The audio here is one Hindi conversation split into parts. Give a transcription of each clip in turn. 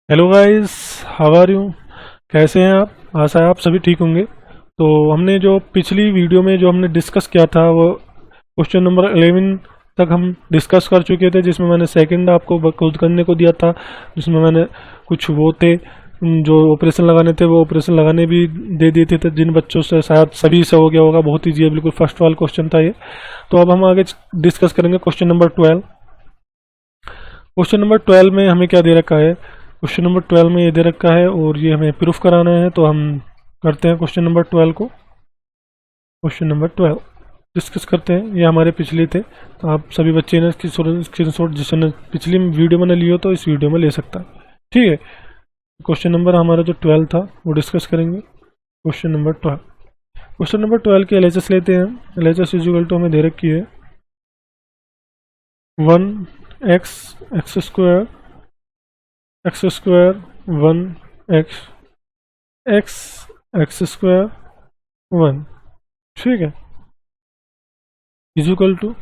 Hello guys, how are you. कैसे हैं आप? आशा है आप सभी ठीक होंगे। तो हमने जो पिछली वीडियो में जो हमने डिस्कस किया था वो क्वेश्चन नंबर 11 तक हम डिस्कस कर चुके थे, जिसमें मैंने सेकंड आपको खुद करने को दिया था, जिसमें मैंने कुछ वो थे जो ऑपरेशन लगाने थे वो ऑपरेशन लगाने भी दे दिए थे। तो जिन बच्चों से शायद सभी से हो गया होगा, बहुत ईजी है, बिल्कुल फर्स्ट वाला क्वेश्चन था ये। तो अब हम आगे डिस्कस करेंगे क्वेश्चन नंबर 12। क्वेश्चन नंबर 12 में हमें क्या दे रखा है? क्वेश्चन नंबर 12 में ये दे रखा है और ये हमें प्रूफ कराना है। तो हम करते हैं क्वेश्चन नंबर 12 को। क्वेश्चन नंबर 12 डिस्कस करते हैं। ये हमारे पिछले थे, तो आप सभी बच्चे ने इसकी स्क्रीनशॉट जिसने पिछली वीडियो में लियो तो इस वीडियो में ले सकता है। ठीक है, क्वेश्चन नंबर हमारा जो 12 था वो डिस्कस करेंगे। क्वेश्चन नंबर 12, क्वेश्चन नंबर 12 के एलएचएस लेते हैं। एलएचएस इक्वल टू हमें दे रखी है 1x x square 1 x x x square 1। ठीक है, इजिकल टू,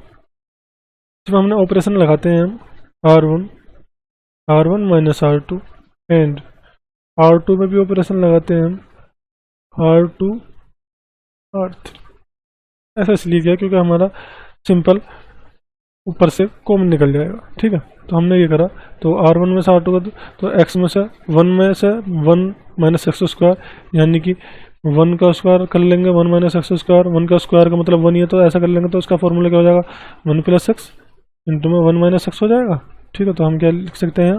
जब हमने ऑपरेशन लगाते हैं हम are one minus R2 and R2 में भी ऑपरेशन लगाते हैं हम R2 R3। ऐसा इसलिए किया क्योंकि हमारा सिंपल ऊपर से कॉमन निकल जाएगा। ठीक है, तो हमने ये करा, तो R1 में से R2 का तो x में से 1 माइनस एक्स स्क्वायर, यानी कि 1 का स्क्वायर कर लेंगे 1 माइनस एक्स स्क्वायर। 1 का स्क्वायर का मतलब 1 ही है, तो ऐसा कर लेंगे तो इसका फॉर्मूला क्या हो जाएगा 1 प्लस एक्स इंटू में 1 माइनस एक्स हो जाएगा। ठीक है, तो हम क्या लिख सकते हैं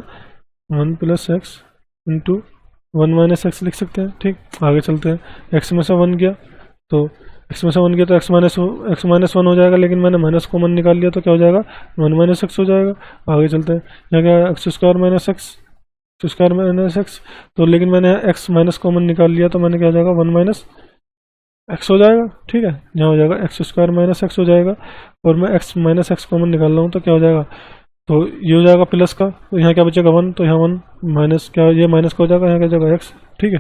1 plus x into 1 minus x लिख सकते हैं। ठीक, आगे चलते हैं। एक्स में से 1 गया तो एक्स में से 1 गया तो एक्स माइनस 1 हो जाएगा, लेकिन मैंने माइनस कॉमन निकाल लिया तो क्या हो जाएगा 1 माइनस एक्स हो जाएगा। आगे चलते हैं, यहाँ क्या एक्स स्क्वायर माइनस एक्स, तो लेकिन मैंने एक्स माइनस कॉमन निकाल लिया तो मैंने क्या हो जाएगा 1 माइनस एक्स हो जाएगा। ठीक है, यहाँ हो जाएगा एक्स स्क्वायर माइनस एक्स हो जाएगा, और मैं एक्स माइनस एक्स कॉमन निकाल रहा हूँ तो क्या हो जाएगा, तो ये हो जाएगा प्लस का, तो यहाँ क्या बचेगा 1, तो यहाँ 1 माइनस क्या, ये माइनस का हो जाएगा, यहाँ क्या हो जाएगा एक्स। ठीक है,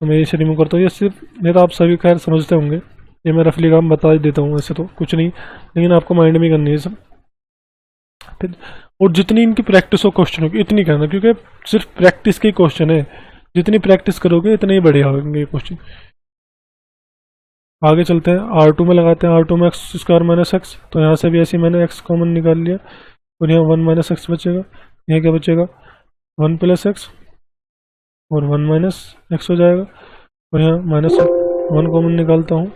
तो मैं इसे रिमूव करता हूँ। ये सिर्फ नहीं तो आप सभी खैर समझते होंगे, ये मैं रफली काम बता ही देता हूँ, ऐसे तो कुछ नहीं, लेकिन आपको माइंड में करनी है सब। ठीक, और जितनी इनकी प्रैक्टिस हो क्वेश्चन होगी इतनी करना, क्योंकि सिर्फ प्रैक्टिस के क्वेश्चन है, जितनी प्रैक्टिस करोगे इतने ही बढ़िया होंगे ये क्वेश्चन। आगे चलते हैं, R2 में लगाते हैं। R2 में एक्स स्क्वायर माइनस एक्स, तो यहाँ से भी ऐसे मैंने एक्स कॉमन निकाल लिया और यहाँ 1 माइनस एक्स बचेगा। यहाँ क्या बचेगा 1 प्लस एक्स और 1 माइनस एक्स हो जाएगा, और यहाँ माइनस 1 कॉमन निकालता हूँ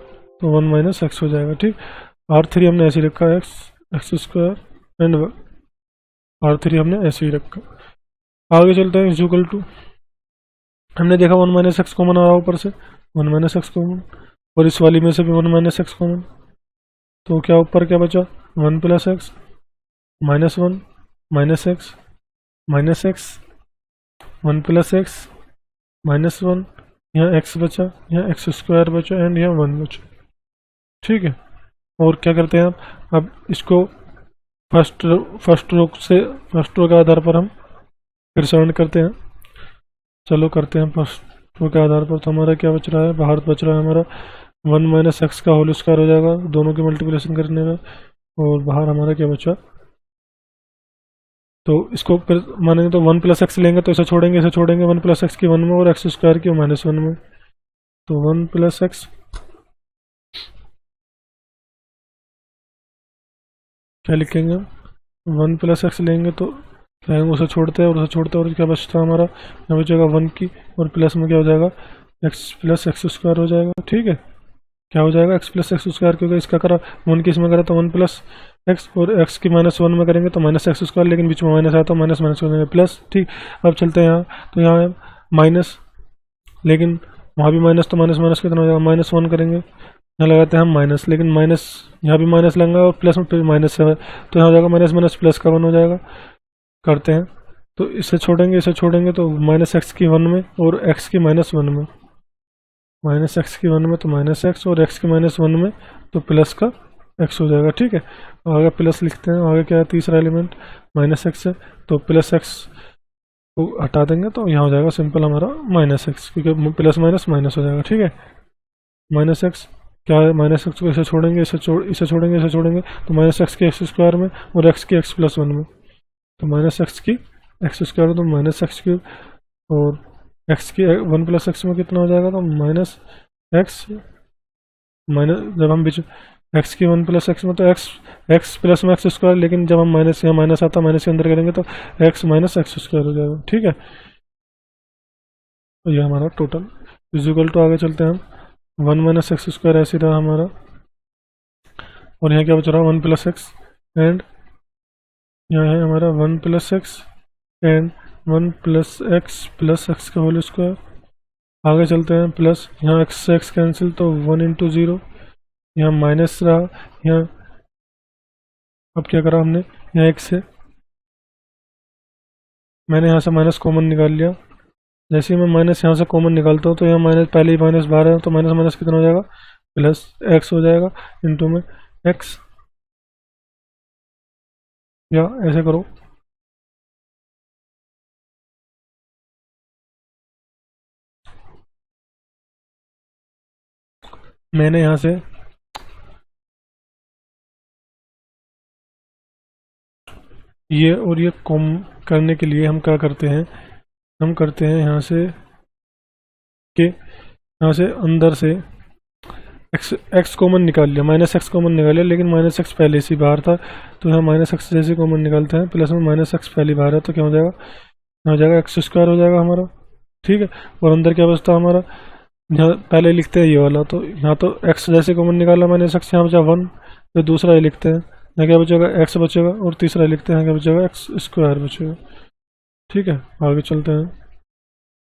तो 1 माइनस एक्स हो जाएगा। ठीक, R3 हमने ऐसे ही रखा है एक्स स्क्वायर एंड R3 हमने ऐसे ही रखा। आगे चलते हैं, इक्वल टू, हमने देखा 1 माइनस एक्स कॉमन आ रहा ऊपर से 1 माइनस एक्स कॉमन, और इस वाली में से भी 1 माइनस एक्स कॉमन, तो क्या ऊपर क्या बचा 1 plus x minus 1 minus x 1 plus x minus 1, यहाँ एक्स बचा, यहाँ एक्स स्क्वायर बचा एंड यहाँ 1 बचा। ठीक है, और क्या करते हैं अब इसको फर्स्ट रो के आधार पर हम फिर सॉल्व करते हैं। चलो करते हैं फर्स्ट रो के आधार पर। तो हमारा क्या बच रहा है, बाहर बच रहा है हमारा 1 माइनस एक्स का होल स्क्वायर हो जाएगा दोनों की मल्टीप्लिकेशन करने में, और बाहर हमारा क्या बचा, तो इसको फिर मानेंगे तो 1 प्लस एक्स लेंगे तो इसे छोड़ेंगे 1 प्लस एक्स की 1 में और एक्स स्क्वायर की माइनस 1 में, तो 1 प्लस एक्स क्या लिखेंगे 1 प्लस एक्स लेंगे तो उसे छोड़ते हैं और क्या बचता है हमारा, यहाँ बचेगा 1 की, और प्लस में क्या हो जाएगा एक्स प्लस एक्स स्क्वायर हो जाएगा। ठीक है, क्या हो जाएगा एक्स प्लस एक्स स्क्वायर, क्योंकि इसका करा 1 की इसमें करा तो 1 प्लस एक्स, और एक्स की माइनस 1 में करेंगे तो माइनस एक्स स्क्वायर, लेकिन बीच में माइनस आया तो माइनस माइनस हो जाएगा प्लस। ठीक, अब चलते हैं यहाँ, तो यहाँ माइनस, लेकिन वहाँ भी माइनस, तो माइनस माइनस कितना हो जाएगा -1 करेंगे, यहाँ लगाते हैं हम माइनस, लेकिन माइनस यहाँ भी माइनस लगेगा और प्लस में फिर माइनस है, तो यहाँ हो जाएगा माइनस माइनस प्लस का 1 हो जाएगा। करते हैं, तो इसे छोड़ेंगे तो माइनस एक्स की 1 में और एक्स की माइनस 1 में, माइनस एक्स की 1 में तो माइनस एक्स, और एक्स की माइनस 1 में तो प्लस का एक्स हो जाएगा। ठीक है, आगे प्लस लिखते हैं। आगे क्या है, तीसरा एलिमेंट माइनस एक्स है, तो प्लस एक्स को हटा देंगे तो यहाँ हो जाएगा सिंपल हमारा माइनस एक्स, क्योंकि प्लस माइनस माइनस हो जाएगा। ठीक है, माइनस एक्स क्या है, माइनस एक्स को इसे छोड़ेंगे तो माइनस एक्स के एक्स स्क्वायर में और एक्स की एक्स प्लस 1 में, तो माइनस एक्स की एक्स स्क्वायर तो माइनस एक्स क्यूब, और एक्स की 1 प्लस एक्स में कितना हो जाएगा, तो माइनस एक्स माइनस, जब हम बीच एक्स की 1 प्लस एक्स में तो एक्स एक्स प्लस में एक्स स्क्वायर, लेकिन जब हम माइनस, यहाँ माइनस आता है माइनस के अंदर करेंगे तो एक्स माइनस एक्स स्क्वायर हो जाएगा। ठीक है, तो ये हमारा टोटल इक्वल टू, आगे चलते हैं हम, 1 माइनस एक्स स्क्वायर ऐसे रहा हमारा, और यहाँ क्या बच रहा है 1 प्लस एक्स, एंड यहाँ है हमारा 1 plus x and 1 plus x का होल स्क्वायर। आगे चलते हैं, प्लस यहाँ एक्स से एक्स कैंसिल तो 1 इंटू 0, यहाँ माइनस रहा, यहाँ अब क्या करा हमने, यहाँ एक से मैंने यहाँ से माइनस कॉमन निकाल लिया। जैसे ही मैं माइनस यहाँ से कॉमन निकालता हूँ तो यहाँ माइनस, पहले ही माइनस बाहर है तो माइनस माइनस कितना हो जाएगा, प्लस एक्स हो जाएगा, इंटू में एक्स, या ऐसे करो, मैंने यहाँ से ये और ये कॉम करने के लिए हम क्या करते हैं, हम करते हैं यहाँ से कि यहाँ से अंदर से एक्स एक्स कॉमन निकाल लिया, माइनस एक्स कॉमन निकाल लिया, लेकिन माइनस एक्स पहले से बाहर था, तो यहाँ माइनस एक्स जैसे कॉमन निकालते हैं, प्लस में माइनस एक्स पहले बाहर है तो क्या हो जाएगा, यहाँ हो जाएगा एक्स स्क्वायर हो जाएगा हमारा। ठीक है, और अंदर क्या बचता है हमारा, यहाँ पहले लिखते हैं ये वाला, तो यहाँ तो एक्स जैसे कॉमन निकाला माइनस एक्स, यहाँ बचा 1, फिर दूसरा ये लिखते हैं, यहाँ क्या बचेगा एक्स बचेगा, और तीसरा लिखते हैं, यहाँ क्या बचेगा एक्स स्क्वायर बचेगा। ठीक है, आगे चलते हैं,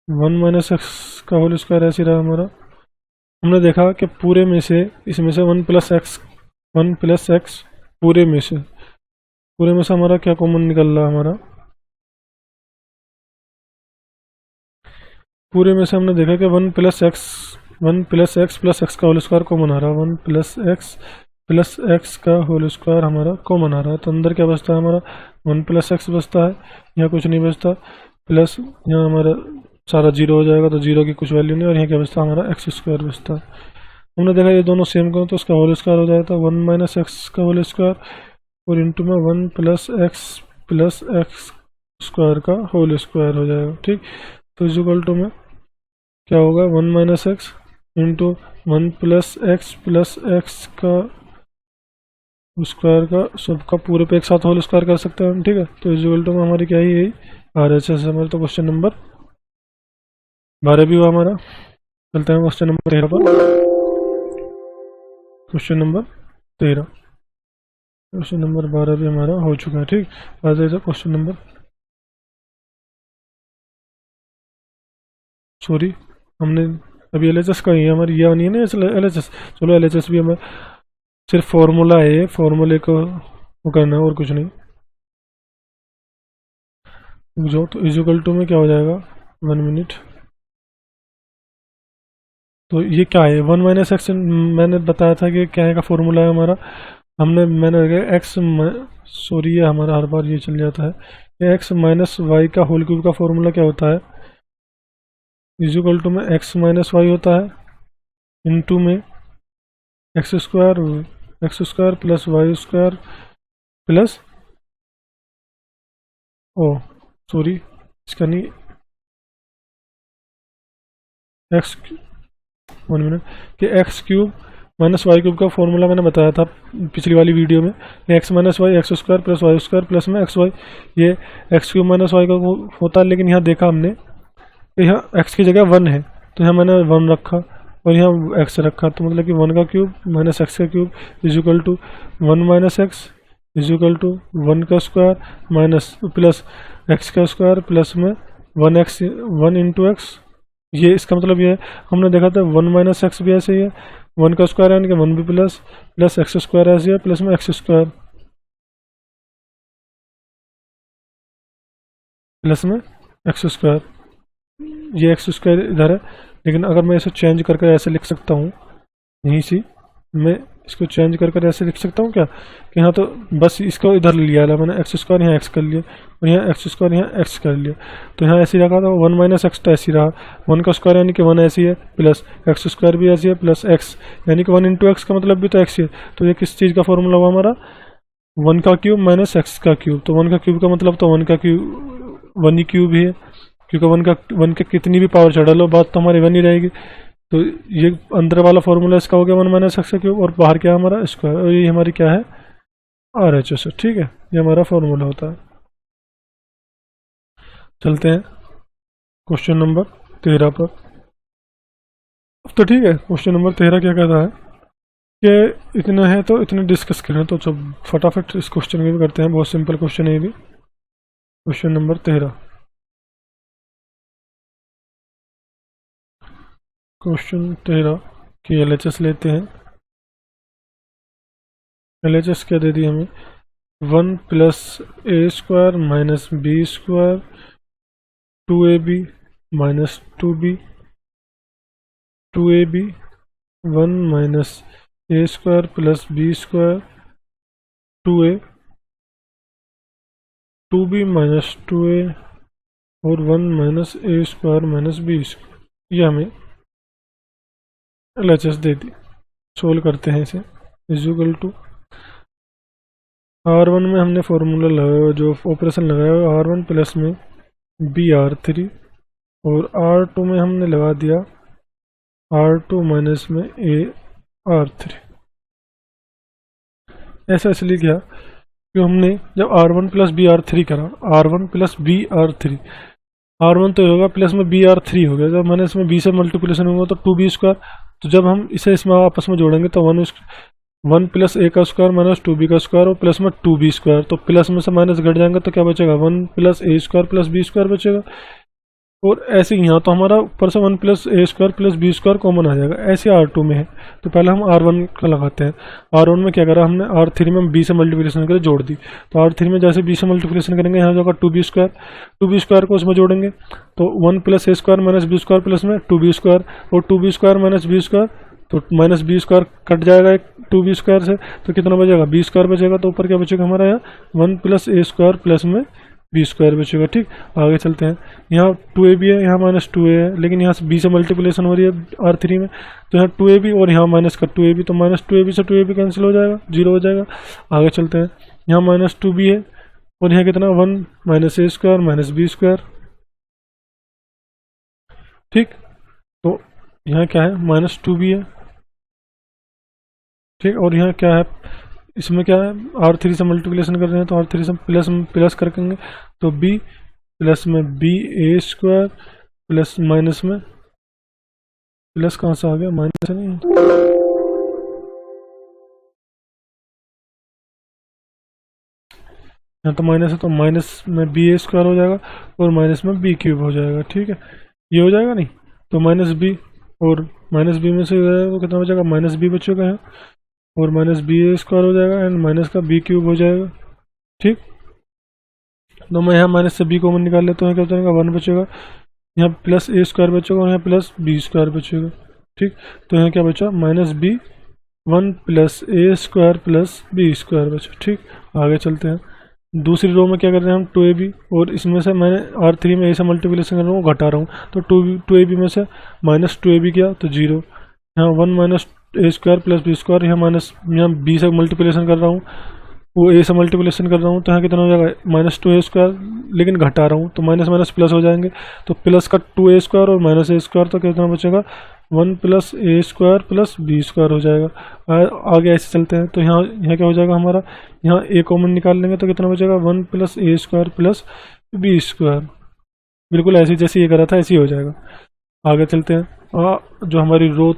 1 माइनस एक्स का होल स्क्वायर ऐसे रहा हमारा। हमने देखा कि पूरे में से, इसमें से 1 प्लस एक्स पूरे में से हमारा क्या कॉमन निकल रहा हमारा, पूरे में से हमने देखा कि 1 प्लस एक्स प्लस एक्स का होल स्क्वायर कॉमन आ रहा है, 1 प्लस एक्स का होल स्क्वायर हमारा कॉमन आ रहा है, तो अंदर क्या बचता है हमारा 1 प्लस एक्स बचता है, यहाँ कुछ नहीं बचता, प्लस यहाँ हमारा सारा जीरो हो जाएगा तो जीरो की कुछ वैल्यू नहीं, और यहाँ क्या बचता है हमारा एक्स स्क्वायर बचता है। हमने देखा ये दोनों सेम को तो उसका होल स्क्वायर हो जाएगा 1 माइनस एक्स का होल स्क्वायर, और इंटू में 1 प्लस एक्स स्क्वायर का होल स्क्वायर हो जाएगा। ठीक, तो इक्वल टू में क्या होगा 1 minus x into 1 plus x का स्क्वायर का सबका पूरे पे एक साथ होल स्क्वायर कर सकते हैं हम। ठीक है, तो इक्वल टू में हमारी क्या ही यही RHS हमारे, तो क्वेश्चन नंबर 12 भी हुआ हमारा। चलते हैं क्वेश्चन नंबर 13 पर। क्वेश्चन नंबर 13, क्वेश्चन नंबर 12 भी हमारा हो चुका है। ठीक, आ जाए क्वेश्चन नंबर, सॉरी हमने अभी LHS का ही है हमारी, ये नहीं है ना LHS, चलो LHS भी हमें सिर्फ फॉर्मूला है, फॉर्मूले को वो करना है और कुछ नहीं। जो तो इक्वल टू में क्या हो जाएगा, 1 मिनट, तो ये क्या है 1 माइनस एक्स, मैंने बताया था कि क्या है का फॉर्मूला है हमारा, मैंने एक्स, सॉरी ये हमारा हर बार ये चल जाता है, एक्स माइनस वाई का होल क्यूब का फॉर्मूला क्या होता है, इक्वल टू में एक्स माइनस वाई होता है, इनटू में X square plus Y square plus, oh sorry इसका नहीं, एक्स 1 मिनट, कि X cube minus Y cube का फॉर्मूला मैंने बताया था पिछली वाली वीडियो में, X minus Y X square plus Y square plus में एक्स वाई, ये एक्स क्यूब माइनस वाई का होता है, लेकिन यहाँ देखा हमने यहाँ एक्स की जगह 1 है, तो यहाँ मैंने 1 रखा और यहाँ एक्स रखा, तो मतलब कि 1 का क्यूब माइनस एक्स का cube equal to 1 minus x equal to 1 का स्क्वायर माइनस प्लस एक्स का स्क्वायर प्लस में 1 इंटू एक्स। ये इसका मतलब ये है, हमने देखा था 1 माइनस एक्स भी ऐसे ही है, 1 का स्क्वायर यानी कि 1 भी प्लस एक्स स्क्वायर ऐसे है प्लस में एक्स स्क्वायर प्लस में एक्स स्क्वायर, ये एक्स स्क्वायर इधर है, लेकिन अगर मैं इसे चेंज करके ऐसे लिख सकता हूँ, यहीं से मैं इसको चेंज करके ऐसे लिख सकता हूँ क्या, कि हाँ तो बस इसको इधर लिया है मैंने, एक्स स्क्वायर यहाँ एक्स कर लिया और यहाँ एक्स स्क्वायर यहाँ एक्स कर लिया, तो यहाँ ऐसे रखा था 1 माइनस एक्स तो ऐसे रहा, 1 का स्क्वायर यानी कि 1 ऐसी है प्लस एक्स स्क्वायर भी ऐसी है प्लस एक्स यानी कि 1 इंटू एक्स का मतलब भी तो एक्स है, तो ये किस चीज़ का फॉर्मूला हुआ हमारा 1 का क्यूब माइनस एक्स का क्यूब, तो 1 का क्यूब का मतलब तो 1 का क्यूब 1 ही क्यूब ही है, क्योंकि 1 के कितनी भी पावर चढ़ा लो बात तो हमारी 1 ही रहेगी। तो ये अंदर वाला फॉर्मूला इसका हो गया 1 माइनस एक्स क्यूब, और बाहर क्या है हमारा स्क्वायर, और ये हमारी क्या है RHS। ठीक है, ये हमारा फॉर्मूला होता है। चलते हैं क्वेश्चन नंबर 13 पर। तो ठीक है, क्वेश्चन नंबर 13 क्या कहता है कि इतना है तो इतने डिस्कस करें। तो जब फटाफट इस क्वेश्चन को भी करते हैं, बहुत सिंपल क्वेश्चन है ये भी। क्वेश्चन नंबर 13, क्वेश्चन 13 की LHS लेते हैं। LHS क्या दे दी हमें, 1 plus A square minus B square 2ab minus 2b 1 minus A square plus B square 2a 2b minus 2a और 1 minus A square minus B square, ये हमें LHS दे दी। सोल्व करते हैं इसे। इज इक्वल टू R1 में हमने फॉर्मूला लगाया, जो ऑपरेशन लगाया R1 प्लस में BR3, और R2 में हमने लगा दिया R2 माइनस में AR3। ऐसा इसलिए किया कि हमने जब R1 प्लस BR3 करा, R1 प्लस BR3, R1 तो होगा प्लस में BR3 हो गया, जब मैंने इसमें B से मल्टीप्लिकेशन होगा तो 2b स्क्वायर, तो जब हम इसे इसमें आपस में जोड़ेंगे तो 1 प्लस ए का स्क्वायर माइनस 2b का स्क्वायर और प्लस में 2b स्क्वायर, तो प्लस में से माइनस घट जाएंगे तो क्या बचेगा 1 प्लस ए स्क्वायर प्लस बी स्क्वायर बचेगा। और ऐसे ही यहाँ तो हमारा ऊपर से 1 प्लस ए square plus B square common आ जाएगा। ऐसे R2 में है, तो पहले हम R1 का लगाते हैं। R1 में क्या करा हमने, R3 में B से मल्टीप्लिकेशन करके जोड़ दी, तो R3 में जैसे B से मल्टीप्लिकेशन करेंगे यहाँ जाएगा 2b स्क्वायर को उसमें जोड़ेंगे तो 1 प्लस ए square minus B square plus में 2b स्क्वायर, और 2b square minus B square, तो माइनस बी स्क्वायर कट जाएगा एक 2b स्क्वायर से, तो कितना बचेगा b स्क्वायर बचेगा। तो ऊपर क्या बचेगा हमारा यहाँ 1 प्लस ए स्क्वायर प्लस में बी स्क्वायर बचेगा। ठीक, आगे चलते हैं। यहाँ 2ab है, यहाँ माइनस 2a है, लेकिन यहाँ से b से मल्टीप्लिकेशन हो रही है R3 में, तो यहाँ 2ab और यहाँ माइनस का 2ab, तो माइनस 2ab से 2ab कैंसिल हो जाएगा, 0 हो जाएगा। आगे चलते हैं, यहाँ माइनस 2b है और यहाँ कितना 1 minus A square minus B square. ठीक, तो यहाँ क्या है माइनस 2b है। ठीक, और यहाँ क्या है, इसमें क्या है R3 से मल्टीप्लिकेशन कर रहे हैं तो R3 से प्लस करेंगे तो b प्लस में b ए स्क्वायर प्लस माइनस में प्लस कहाँ से आ गया, माइनस नहीं है, यहाँ तो माइनस है, तो माइनस में b ए स्क्वायर हो जाएगा और माइनस में b क्यूब हो जाएगा। ठीक है, ये हो जाएगा नहीं, तो माइनस b और माइनस b में से तो कितना बचेगा, माइनस b बचेगा यहाँ, और माइनस बी ए स्क्वायर हो जाएगा एंड माइनस का b क्यूब हो जाएगा। ठीक, तो मैं यहाँ माइनस से b कॉमन निकाल लेता हूँ, क्या बचेगा 1 बचेगा, यहाँ प्लस ए स्क्वायर बचेगा और यहाँ प्लस बी स्क्वायर बचेगा। ठीक, तो यहाँ क्या बचा माइनस b 1 प्लस ए स्क्वायर प्लस बी स्क्वायर बचा। ठीक, आगे चलते हैं। दूसरी रो में क्या कर रहे हैं हम 2ab, और इसमें से मैंने R3 में ए से मल्टीप्लिकेशन कर रहा हूँ, घटा रहा हूँ, तो 2ab में से माइनस 2ab किया तो 0, यहाँ 1 minus A square plus B square, यहाँ माइनस यहाँ b से मल्टीप्लिकेशन कर रहा हूँ, वो a से मल्टीप्लिकेशन कर रहा हूँ, तो यहाँ कितना हो जाएगा माइनस 2a स्क्वायर, लेकिन घटा रहा हूँ तो माइनस माइनस प्लस हो जाएंगे, तो प्लस का 2a स्क्वायर और माइनस a स्क्वायर, तो कितना बचेगा 1 प्लस ए स्क्वायर प्लस बी स्क्वायर हो जाएगा। आगे ऐसे चलते हैं, तो यहाँ क्या हो जाएगा हमारा, यहाँ a कॉमन निकाल लेंगे तो कितना बचेगा 1 प्लस ए स्क्वायर प्लस बी स्क्वायर, बिल्कुल ऐसे जैसे ये करा था ऐसे ही हो जाएगा। आगे चलते हैं, जो हमारी रो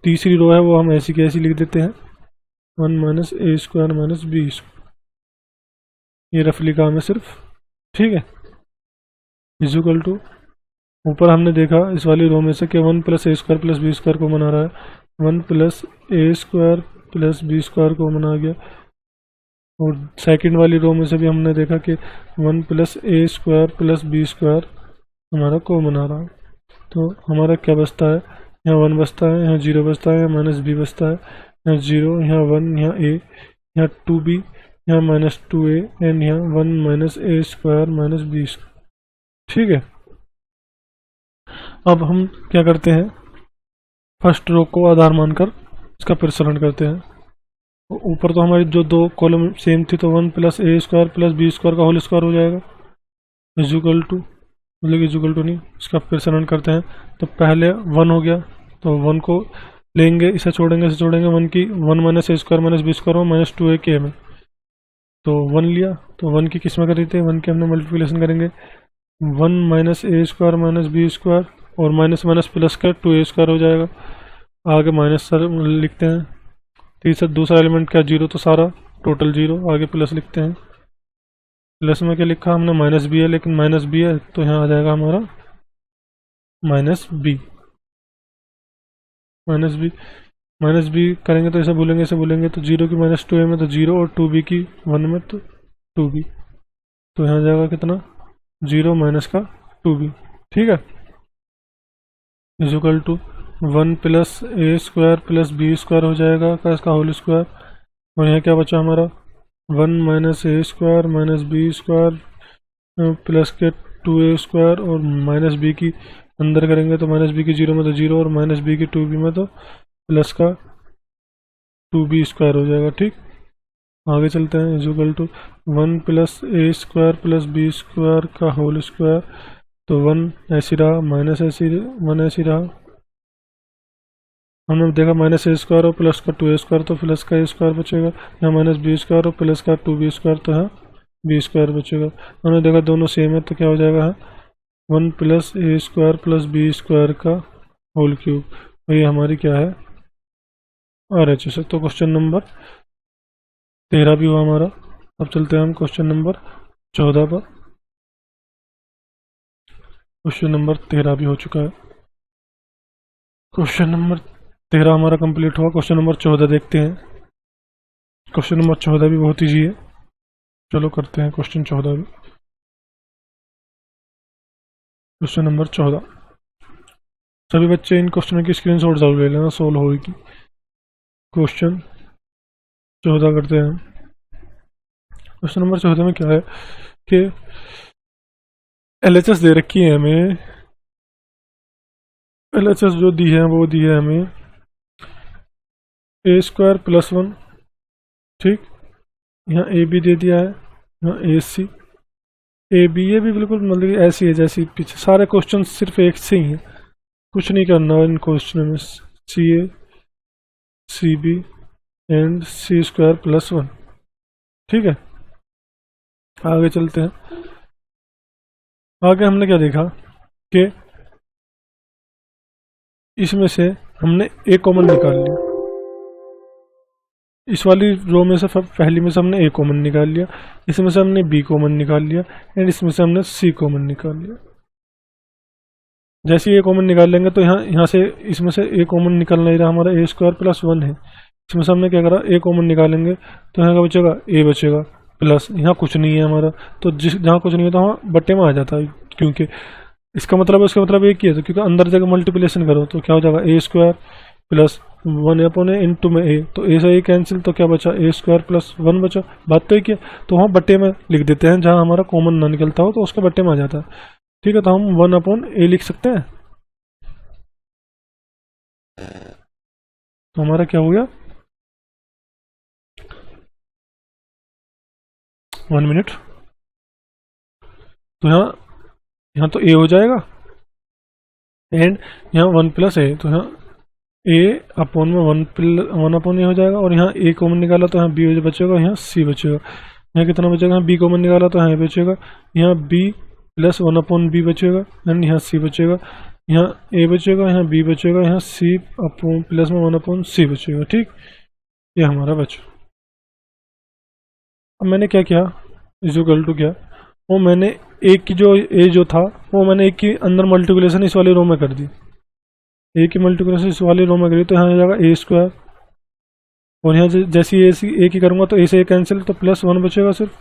तीसरी रो है वो हम ऐसी की ऐसी लिख देते हैं, 1 minus A square minus B square, ये रफली काम है सिर्फ। ठीक है, इज इक्वल टू, ऊपर हमने देखा इस वाली रो में से कि 1 प्लस ए स्क्वायर प्लस बी स्क्वायर को बना रहा है, 1 प्लस ए स्क्वायर प्लस बी स्क्वायर को बना गया, और सेकंड वाली रो में से भी हमने देखा कि 1 प्लस ए स्क्वायर प्लस बी स्क्वायर हमारा को बना रहा है। तो हमारा क्या बचता है, यहाँ 1 बचता है, यहाँ 0 बचता है, यहाँ माइनस बी बचता है, यहाँ 0, यहाँ 1, यहाँ a, यहाँ 2b, यहाँ माइनस 2a एंड यहाँ 1 minus A square minus B square. ठीक है, अब हम क्या करते हैं, फर्स्ट रो को आधार मानकर इसका प्रसरण करते हैं। ऊपर तो हमारी जो दो कॉलम सेम थी, तो 1 प्लस ए स्क्वायर प्लस बी स्क्वायर का होल स्क्वायर हो जाएगा, इजुकल टू, मतलब इजुकल टू नहीं, इसका फिर से रन करते हैं। तो पहले 1 हो गया, तो 1 को लेंगे, इसे छोड़ेंगे, इसे छोड़ेंगे, 1 की 1 minus A square minus B square minus 2 A के में, तो 1 लिया। तो 1 की किस में करी थी, 1 की हमने मल्टीप्लिकेशन करेंगे, 1 minus A square minus B square और माइनस माइनस प्लस का 2 ए स्क्वायर हो जाएगा। आगे माइनस सर लिखते हैं, तीसरा दूसरा एलिमेंट क्या, 0, तो सारा टोटल 0, आगे प्लस लिखते हैं। प्लस में क्या लिखा हमने, माइनस बी है, लेकिन माइनस बी है तो यहाँ आ जाएगा हमारा माइनस बी, माइनस बी करेंगे तो ऐसे बोलेंगे तो 0 की माइनस 2 ए में तो 0 और 2b की 1 में तो 2b, तो यहाँ जाएगा कितना, 0 माइनस का 2b, ठीक है, equal to 1 plus A square plus B square हो जाएगा का इसका होल स्क्वायर, और यहाँ क्या बचा हमारा 1 minus A square minus B square plus के 2a स्क्वायर और माइनस बी की अंदर करेंगे तो माइनस बी की 0 में तो 0 और माइनस बी की 2b में तो प्लस का 2b स्क्वायर हो जाएगा, ठीक। आगे चलते हैं, equal to 1 plus A square plus B square का होल स्क्वायर, तो 1 ऐसी रहा, माइनस ऐसी 1 ऐसी रहा, हमने देखा माइनस ए स्क्वायर और प्लस का 2a स्क्वायर, तो प्लस का ए स्क्वायर बचेगा, यहाँ माइनस बी स्क्वायर और प्लस का 2b स्क्वायर, तो यहाँ बी स्क्वायर बचेगा। हमने देखा दोनों सेम है, तो क्या हो जाएगा, 1 प्लस ए स्क्वायर प्लस बी स्क्वायर का होल क्यूब, तो ये हमारी क्या है, RHS है। तो क्वेश्चन नंबर 13 भी हुआ हमारा। अब चलते हैं हम क्वेश्चन नंबर 14 पर। क्वेश्चन नंबर 13 भी हो चुका है। क्वेश्चन नंबर 13 हमारा कंप्लीट हुआ। क्वेश्चन नंबर 14 देखते हैं। क्वेश्चन नंबर 14 भी बहुत ईजी है, चलो करते हैं क्वेश्चन 14 भी। क्वेश्चन नंबर 14, सभी बच्चे इन क्वेश्चनों की स्क्रीनशॉट जरूर ले लेना, सोल्व होगी। क्वेश्चन 14 करते हैं। क्वेश्चन नंबर 14 में क्या है कि LHS दे रखी है हमें, LHS जो दी है वो दी है हमें ए स्क्वायर प्लस 1, ठीक, यहाँ ए बी दे दिया है, यहाँ ए सी ए बी, ये भी बिल्कुल मतलब ऐसी है जैसी पीछे सारे क्वेश्चन सिर्फ एक से ही हैं, कुछ नहीं करना इन क्वेश्चन में। C A C B and C square plus 1, ठीक है। आगे चलते हैं। आगे हमने क्या देखा कि इसमें से हमने ए कॉमन निकाल लिया, इस वाली रो में से पहली में से हमने ए कॉमन निकाल लिया, इसमें से हमने बी कॉमन निकाल लिया एंड इसमें से हमने सी कॉमन निकाल लिया। जैसे ए कॉमन निकाल लेंगे तो यहाँ से इसमें से ए कॉमन निकल नहीं रहा, हमारा ए स्क्वायर प्लस 1 है, इसमें से हमने क्या करा, ए कॉमन निकालेंगे तो यहाँ का बचेगा ए बचेगा प्लस, यहाँ कुछ नहीं है हमारा, तो जहाँ कुछ नहीं है तो वहाँ बट्टे में आ जाता है, क्योंकि इसका मतलब एक ही है, तो क्योंकि अंदर जगह मल्टीप्लिकेशन करो तो क्या हो जाएगा, ए स्क्वायर प्लस 1 अपॉन ए इंटू में ए, तो ए से ए कैंसिल, तो क्या बचा, ए स्क्वायर प्लस 1 बचा। बात तो एक ही है, तो वहाँ बट्टे में लिख देते हैं, जहाँ हमारा कॉमन ना निकलता हो तो उसके बट्टे में आ जाता है, ठीक है। तो हम 1 अपॉन ए लिख सकते हैं, तो हमारा क्या हो गया, 1 मिनट, तो यहाँ तो ए हो जाएगा एंड यहाँ 1 प्लस ए, तो यहाँ ए अपॉन में 1 अपॉन ए हो जाएगा, और यहाँ ए कॉमन निकाला तो यहाँ बी बचेगा, यहाँ सी बचेगा, यहाँ कितना बचेगा, यहाँ बी कॉमन निकाला तो यहाँ ए बचेगा, यहाँ बी प्लस 1 अपॉन बी बचेगा एंड यहाँ सी बचेगा, यहाँ ए बचेगा, यहाँ बी बचेगा, यहाँ सी अपॉन प्लस में 1 अपॉन सी बचेगा, ठीक, ये हमारा बचा। अब मैंने क्या किया, इक्वल टू क्या, वो मैंने एक की जो ए जो था वो मैंने एक की अंदर मल्टीप्लिकेशन इस वाली रो में कर दी, ए की मल्टीप्लिकेशन इस वाली रो में करी, तो यहाँ आ जाएगा ए स्क्वायर, और यहाँ जैसे ए की करूँगा तो ए से ए कैंसिल, तो प्लस 1 बचेगा सिर्फ,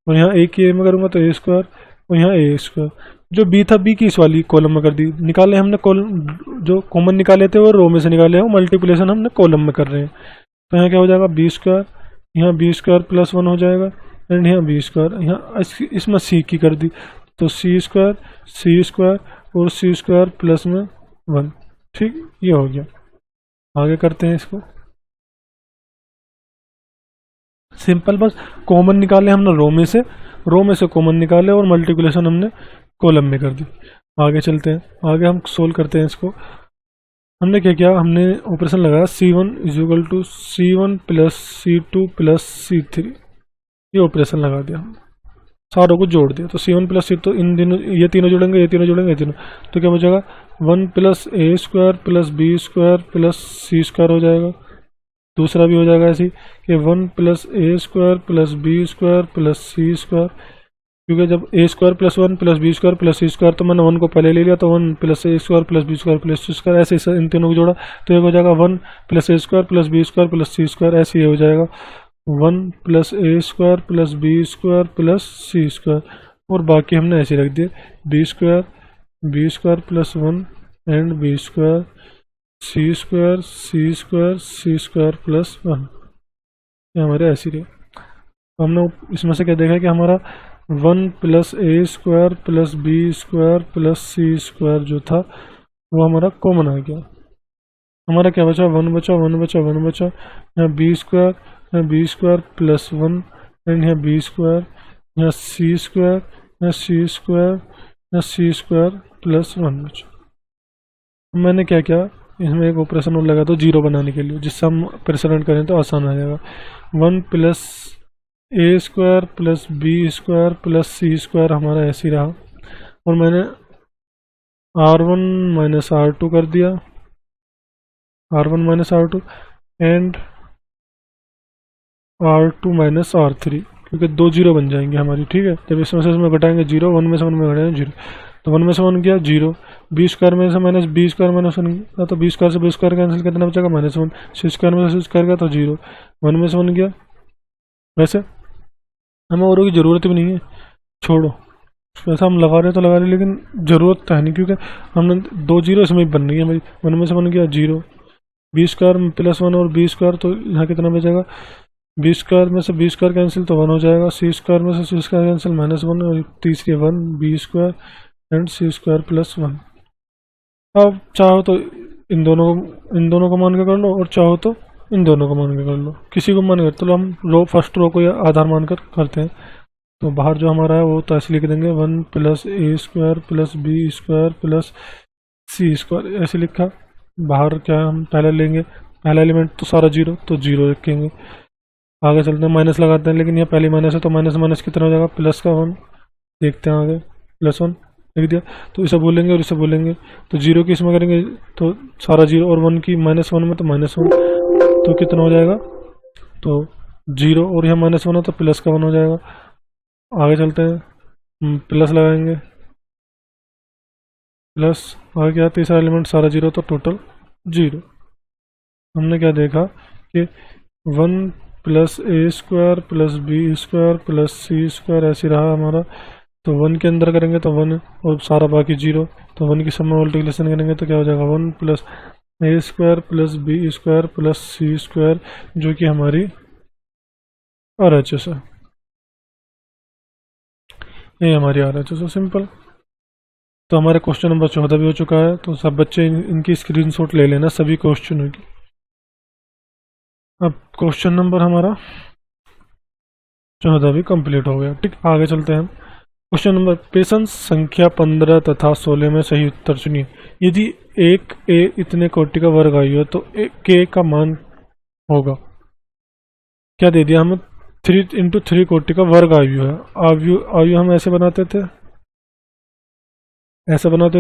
और यहाँ ए की ए में करूँगा तो ए स्क्वायर, और यहाँ ए स्क्वायर। जो बी था बी की इस वाली कॉलम में कर दी, निकाले हमने कॉलम, जो कॉमन निकाले थे वो रो में से निकाले हैं, वो मल्टीप्लिकेशन हमने कॉलम में कर रहे हैं, तो यहाँ क्या हो जाएगा, बी स्क्वायर, यहाँ बी स्क्वायर प्लस 1 हो जाएगा एंड यहाँ बी स्क्वायर, यहाँ इसमें सी की कर दी, तो सी स्क्वायर और सी स्क्वायर प्लस में 1, ठीक, ये हो गया। आगे करते हैं इसको। सिंपल बस कॉमन निकाले हमने रो में से कॉमन निकाले और मल्टीप्लिकेशन हमने कॉलम में कर दी। आगे चलते हैं, आगे हम सोल्व करते हैं इसको। हमने क्या किया, हमने ऑपरेशन लगाया C1 is equal to C1 plus C2 plus C3, ये ऑपरेशन लगा दिया, सारों को जोड़ दिया। तो C1 प्लस C, तो इन दिनों ये तीनों जुड़ेंगे, ये तीनों जुड़ेंगे, ये तीनों, तो क्या बचेगा 1 plus A square plus B square plus C square हो जाएगा। दूसरा भी हो जाएगा ऐसे कि 1 plus A square plus B square plus C square, क्योंकि जब A square plus 1 plus B square plus C square, तो मैंने 1 को पहले ले लिया, तो 1 plus A square plus B square plus C square, ऐसे इन तीनों को जोड़ा तो एक हो जाएगा 1 plus A square plus B square plus C square, ऐसे ये हो जाएगा 1 plus A square plus B square plus C square, और बाकी हमने ऐसे रख दिए B square plus 1 and B square C square plus 1, ये हमारे ऐसे रहे। हमने इसमें से क्या देखा कि हमारा 1 plus A square plus B square plus C square जो था वो हमारा कॉमन आ गया। हमारा क्या बचा, 1 बचा, यहाँ B स्क्वायर प्लस 1 एंड यहाँ B स्क्वायर, यहाँ C स्क्वायर, यहाँ C स्क्वायर प्लस 1 बचा। मैंने क्या किया, इसमें एक ऑपरेशन और लगा दो जीरो बनाने के लिए, जिससे हम प्रेसिडेंट करें तो आसान आ जाएगा। 1 plus A square plus B square plus C square हमारा ऐसे ही रहा, और मैंने R1 माइनस R2 कर दिया, R1 minus R2 and R2 minus R3, क्योंकि दो जीरो बन जाएंगे हमारी, ठीक है। जब इसमें से इसमें घटाएंगे जीरो, 1 में से 1 में घटाएंगे जीरो, तो 1 में से 1 गया जीरो, B स्क्वायर में से माइनस B स्क्वायर माइनस 1 गया, तो B स्क्वायर से B स्क्वायर कैंसिल कितना बचेगा -1, C स्क्वायर में से C स्क्वायर गया तो जीरो, 1 में से 1 गया। वैसे हमें औरों की ज़रूरत भी नहीं है, छोड़ो, वैसा हम लगा रहे तो लगा रहे, लेकिन ज़रूरत तो है नहीं, क्योंकि हमने दो जीरो इसमें ही बन रही है हमारी। 1 में से 1 गया जीरो, B स्क्वायर प्लस 1 और B स्क्वायर, तो यहाँ कितना बचेगा, B स्क्वायर में से B स्क्वायर कैंसिल तो 1 हो जाएगा, C स्क्वायर में से C स्क्वायर कैंसिल -1, और तीसरी 1 B square and C square plus 1। अब चाहो तो इन दोनों को मान के कर लो, और चाहो तो इन दोनों को मान के कर लो, किसी को मान कर, तो हम फर्स्ट रो को या आधार मानकर करते हैं। तो बाहर जो हमारा है वो तो ऐसे लिख देंगे 1 plus A square plus B square plus C square, ऐसे लिखा। बाहर क्या हम पहले लेंगे, पहला एलिमेंट तो सारा जीरो, तो जीरो रखेंगे। आगे चलते हैं, माइनस लगाते हैं, लेकिन यहाँ पहली माइनस है, तो माइनस कितना हो जाएगा, प्लस का 1, देखते हैं आगे, +1 लिख दिया। तो इसे बोलेंगे और इसे बोलेंगे, तो जीरो की इसमें करेंगे तो सारा जीरो, और 1 की -1 में तो -1, तो कितना हो जाएगा, तो जीरो, और यहाँ -1 है तो प्लस का 1 हो जाएगा। आगे चलते हैं, प्लस लगाएंगे, प्लस आगे क्या, तीसरा एलिमेंट सारा जीरो, तो टोटल जीरो। हमने क्या देखा कि 1 plus A square plus B square plus C square ऐसे रहा हमारा। तो 1 के अंदर करेंगे तो 1 और सारा बाकी जीरो, तो 1 की सब में मल्टीप्लिकेशन करेंगे तो क्या हो जाएगा, 1 plus A square plus B square plus C square, जो कि हमारी RHS है, ये हमारी RHS है, सिंपल। तो हमारे क्वेश्चन नंबर 14 भी हो चुका है, तो सब बच्चे इनकी स्क्रीनशॉट ले लेना सभी क्वेश्चनों की। अब क्वेश्चन नंबर हमारा 14 भी कंप्लीट हो गया, ठीक। आगे चलते हैं हम। क्वेश्चन नंबर, प्रश्न संख्या 15 तथा 16 में सही उत्तर चुनिए। यदि एक A इतने कोटि का वर्ग आयु है तो K का मान होगा, क्या दे दिया हमें, 3 × 3 कोटि का वर्ग आयु है। आयु हम ऐसे बनाते थे,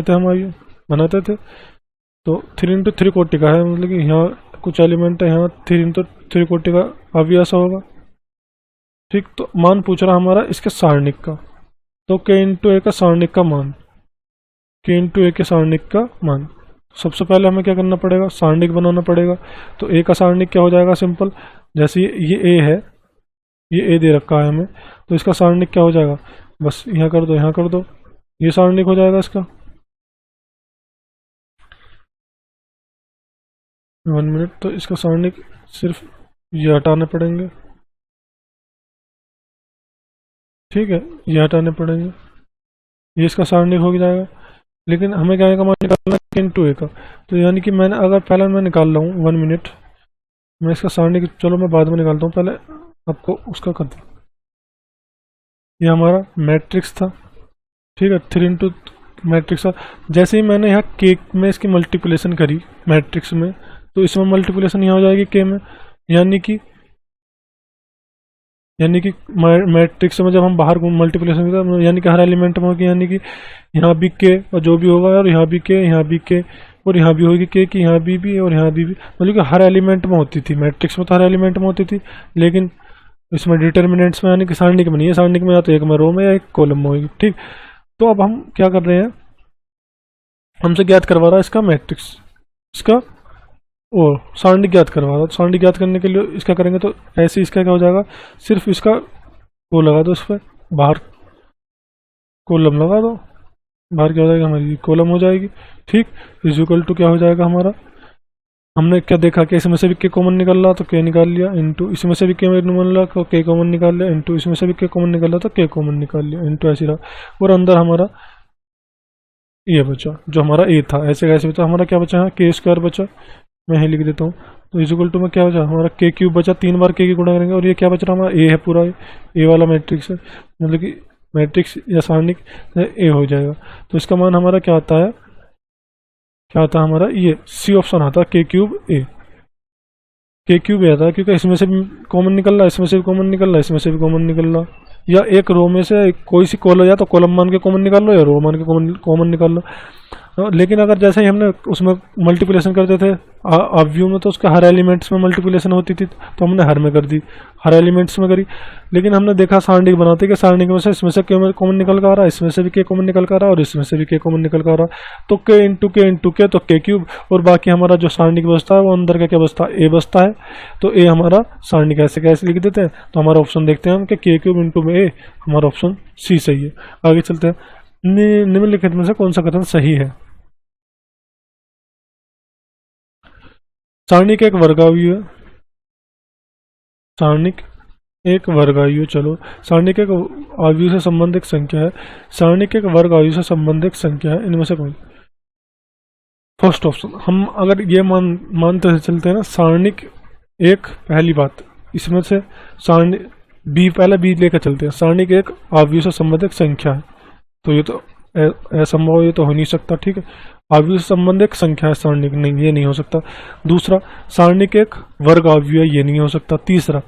हम आयु बनाते थे, तो 3 × 3 कोटि का है, मतलब कि यहाँ कुछ एलिमेंट है, यहाँ 3 × 3 कोटि का आयु ऐसा होगा, ठीक। तो मान पूछ रहा हमारा इसके सारणिक का, तो K × A का सारणिक का मान, K × A के सारणिक का मान। सबसे पहले हमें क्या करना पड़ेगा, सारणिक बनाना पड़ेगा। तो A का सारणिक क्या हो जाएगा, सिंपल, जैसे ये A है, ये A दे रखा है हमें, तो इसका सारणिक क्या हो जाएगा, बस यहाँ कर दो, यहाँ कर दो, ये सारणिक हो जाएगा इसका। 1 मिनट, तो इसका सारणिक सिर्फ ये हटाने पड़ेंगे, ठीक है, ये हटाने पड़ेंगे, ये इसका सारणिक हो जाएगा। लेकिन हमें क्या का मान निकालना है, K × A का। तो यानी कि मैंने अगर पहले मैं निकाल रहा हूँ, 1 मिनट, मैं इसका सारणिक, चलो मैं बाद में निकालता हूँ, पहले आपको उसका कर दूँ। ये हमारा मैट्रिक्स था, ठीक है, 3 × मैट्रिक्स था। जैसे ही मैंने यहाँ के में इसकी मल्टीप्लिकेशन करी मैट्रिक्स में, तो इसमें मल्टीप्लिकेशन यहाँ हो जाएगी के में, यानी कि मैट्रिक्स में जब हम बाहर मल्टीप्लिकेशन करते हैं यानी कि हर एलिमेंट में होगी, यानी कि यहाँ भी के और जो भी होगा, और यहाँ भी के, यहाँ भी के, और यहाँ भी होगी के की, यहाँ भी और यहाँ भी मतलब कि हर एलिमेंट में होती थी। मैट्रिक्स में तो हर एलिमेंट में होती थी, लेकिन इसमें डिटर्मिनेंट्स में यानी कि सारणिक में नहीं है। सारणिक में या तो एक में रो में या एक कॉलम में होगी, ठीक। तो अब हम क्या कर रहे हैं, हमसे ज्ञात करवा रहा है इसका मैट्रिक्स, इसका और सारणी ज्ञात करवा रहा है। सारणी ज्ञात करने के लिए इसका करेंगे तो ऐसे इसका क्या हो जाएगा, सिर्फ इसका वो लगा दो, इस पर बाहर कॉलम लगा दो, बाहर क्या हो जाएगा, हमारी कॉलम हो जाएगी, ठीक। इक्वल टू क्या हो जाएगा हमारा, हमने क्या देखा कि इसमें से भी के कॉमन निकल रहा तो के निकाल लिया, इंटू इसमें से भी के कॉमन रहा तो के कॉमन निकाल लिया, इंटू इसमें से भी के कॉमन निकल रहा तो के कॉमन निकाल लिया, इंटू ऐसे रहा। और अंदर हमारा ये बचा जो हमारा ए था, ऐसे कैसे बचा हमारा, क्या बचा है, के स्क्वायर बचा, मैं यही लिख देता हूँ। तो इक्वल टू में क्या बचा हमारा, के क्यूब बचा, 3 बार के की गुणा करेंगे, और ये क्या बच रहा हमारा, ए है पूरा, ए वाला मैट्रिक्स है, मतलब कि मैट्रिक्स या सारणिक ए हो जाएगा। तो इसका मान हमारा क्या आता है, क्या आता है हमारा, ये सी ऑप्शन आता है, के क्यूब ए। के क्यूब ए आता है क्योंकि इसमें से भी कॉमन निकल रहा है, इसमें से भी कॉमन निकल रहा है, इसमें से भी कॉमन निकल रहा, या एक रो में से कोई सी कॉलम, या तो कॉलम मान के कॉमन निकाल लो या रो मान के कॉमन निकाल लो। लेकिन अगर जैसे ही हमने उसमें मल्टीप्लिकेशन करते थे अवयव में, तो उसका हर एलिमेंट्स में मल्टीप्लिकेशन होती थी, तो हमने हर में कर दी, हर एलिमेंट्स में करी। लेकिन हमने देखा सारणिक बनाते कि सारणिक में से इसमें से के कॉमन निकल कर आ रहा है, इसमें से भी के कॉमन निकल कर आ रहा है, और इसमें से भी के कॉमन निकल कर आ रहा है, तो के इंटू के तो के क्यूब, और बाकी हमारा जो सारणिक बचता है वो अंदर का क्या बचता है, ए बचता है। तो ए हमारा सारणिक ऐसे कैसे लिख देते हैं, तो हमारा ऑप्शन देखते हैं हम कि के क्यूब इंटू में ए, हमारा ऑप्शन सी सही है। आगे चलते हैं, निम्नलिखित में से कौन सा कथन सही है। सारणिक एक वर्गावयव है, सारणिक एक वर्गावयव, चलो सारणिक एक अवयव से संबंधित संख्या है, सारणिक एक वर्ग अवयव से संबंधित संख्या है, इनमें से कौन, फर्स्ट ऑप्शन। हम अगर ये मानते चलते हैं ना, सारणिक एक, पहली बात इसमें से सारणी बी, पहले बी लेकर चलते हैं, सारणिक एक अवयव से संबंधित संख्या है, तो ये तो असंभव, ये तो हो नहीं सकता, ठीक है। अवयव से संबंधित संख्या है सारणिक, नहीं ये नहीं हो सकता। दूसरा, सारणिक एक वर्ग अवयव है, ये नहीं हो सकता। तीसरा,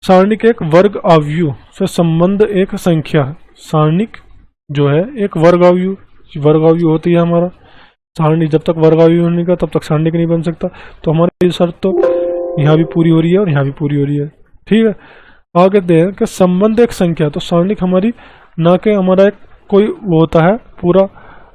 सारणिक एक वर्ग अवयव से संबंध एक संख्या है, सारणिक जो है एक वर्ग अवयव होती है हमारा सारणी, जब तक वर्ग अवयव नहीं का तब तक सारणिक नहीं बन सकता। तो हमारी ये शर्त तो यहाँ भी पूरी हो रही है और यहाँ भी पूरी हो रही है, ठीक है। आगे कहते हैं कि संबंध एक संख्या, तो सारणिक हमारी ना कि हमारा एक कोई वो होता है पूरा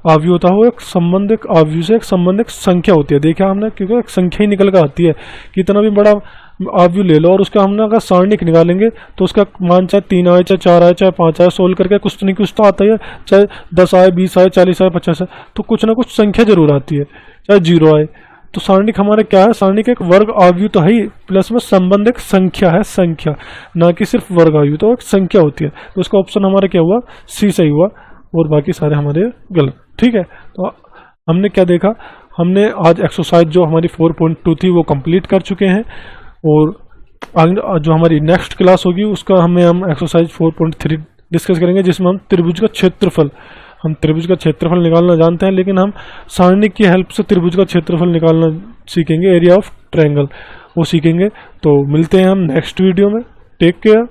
अवयव होता है, वो एक संबंध एक अवयव से एक संबंध एक संख्या होती है, देखा हमने, क्योंकि एक संख्या ही निकल कर आती है। कितना भी बड़ा अवयव ले लो और उसका हमने अगर सारणिक निकालेंगे तो उसका मान चाहे 3 आए, चाहे 4 आए, चाहे 5 आए, सोल्व करके कुछ नहीं कुछ तो आता ही है, चाहे 10 आए, 20 आए, 40 आए, 50 आए, तो कुछ ना कुछ संख्या जरूर आती है, चाहे 0 आए। तो सारणिक हमारे क्या है, सारणिक एक वर्ग अवयव तो है ही, प्लस में संबंध एक संख्या है, संख्या ना कि सिर्फ वर्ग अवयव, तो एक संख्या होती है। तो उसका ऑप्शन हमारा क्या हुआ, सी सही हुआ, और बाकी सारे हमारे गलत, ठीक है। तो हमने क्या देखा, हमने आज एक्सरसाइज जो हमारी 4.2 थी वो कंप्लीट कर चुके हैं, और जो हमारी नेक्स्ट क्लास होगी उसका हम एक्सरसाइज 4.3 डिस्कस करेंगे, जिसमें हम त्रिभुज का क्षेत्रफल, हम त्रिभुज का क्षेत्रफल निकालना जानते हैं, लेकिन हम सारणिक की हेल्प से त्रिभुज का क्षेत्रफल निकालना सीखेंगे, एरिया ऑफ ट्रायंगल वो सीखेंगे। तो मिलते हैं हम नेक्स्ट वीडियो में, टेक केयर।